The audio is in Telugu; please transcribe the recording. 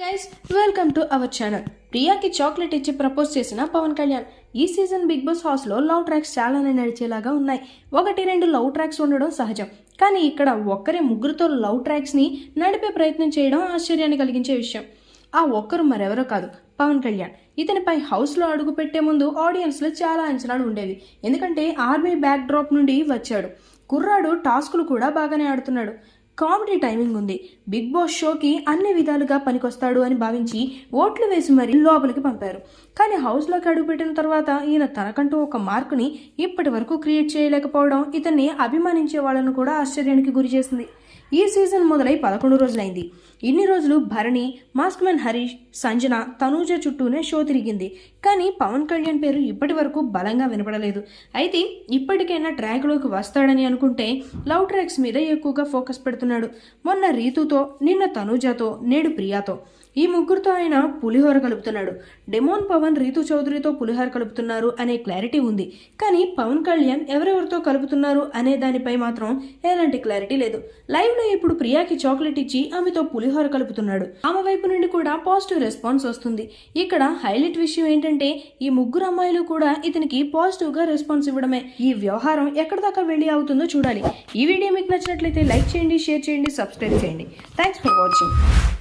Guys welcome to our channel. ప్రియాకి చాక్లెట్ ఇచ్చి ప్రపోజ్ చేసిన పవన్ కళ్యాణ్. ఈ సీజన్ బిగ్ బాస్ హౌస్ లో లవ్ ట్రాక్స్ చాలానే నడిచేలాగా ఉన్నాయి. 1-2 లవ్ ట్రాక్స్ ఉండడం సహజం. కానీ ఇక్కడ ముగ్గురితో లవ్ ట్రాక్స్ ని నడిపే ప్రయత్నం చేయడం ఆశ్చర్యాన్ని కలిగించే విషయం. ఆ ఒక్కరు మరెవరో కాదు, పవన్ కళ్యాణ్. ఇతనిపై హౌస్ లో అడుగు పెట్టే ముందు ఆడియన్స్ లో చాలా అంచనాలు ఉండేవి. ఎందుకంటే ఆర్మీ బ్యాక్ డ్రాప్ నుండి వచ్చాడు. కుర్రాడు టాస్కులు కూడా బాగానే ఆడుతున్నాడు. కామెడీ టైమింగ్ ఉంది. బిగ్ బాస్ షోకి అన్ని విధాలుగా పనికొస్తాడు అని భావించి ఓట్లు వేసి మరీ లోపలికి పంపారు. కానీ హౌస్లోకి అడుగుపెట్టిన తర్వాత ఈయన తనకంటూ ఒక మార్కుని ఇప్పటి వరకు క్రియేట్ చేయలేకపోవడం ఇతన్ని అభిమానించే వాళ్ళను కూడా ఆశ్చర్యానికి గురి చేసింది. ఈ సీజన్ మొదలై 11 రోజులైంది. ఇన్ని రోజులు భరణి, మాస్క్ మ్యాన్ హరీష్, సంజన, తనూజ చుట్టూనే షో తిరిగింది. కానీ పవన్ కళ్యాణ్ పేరు ఇప్పటి వరకు బలంగా వినపడలేదు. అయితే ఇప్పటికైనా ట్రాక్లోకి వస్తాడని అనుకుంటే లవ్ ట్రాక్స్ మీద ఎక్కువగా ఫోకస్ పెడుతున్నాడు. మొన్న రీతుతో, నిన్న తనూజతో, నేడు ప్రియాతో, ఈ ముగ్గురితో ఆయన పులిహోర కలుపుతున్నాడు. డెమోన్ పవన్ రీతు చౌదరితో పులిహోర కలుపుతున్నారు అనే క్లారిటీ ఉంది. కానీ పవన్ కళ్యాణ్ ఎవరెవరితో కలుపుతున్నారు అనే దానిపై మాత్రం ఎలాంటి క్లారిటీ లేదు. లైవ్ లో ఇప్పుడు ప్రియాకి చాక్లెట్ ఇచ్చి ఆమెతో పులిహోర కలుపుతున్నాడు. ఆమె వైపు నుండి కూడా పాజిటివ్ రెస్పాన్స్ వస్తుంది. ఇక్కడ హైలైట్ విషయం ఏంటంటే ఈ ముగ్గురు అమ్మాయిలు కూడా ఇతనికి పాజిటివ్ గా రెస్పాన్స్ ఇవ్వడమే. ఈ వ్యవహారం ఎక్కడ దాకా వెళ్ళి అవుతుందో చూడాలి. ఈ వీడియో మీకు నచ్చినట్లయితే లైక్ చేయండి, షేర్ చేయండి, సబ్స్క్రైబ్ చేయండి. Thanks for watching.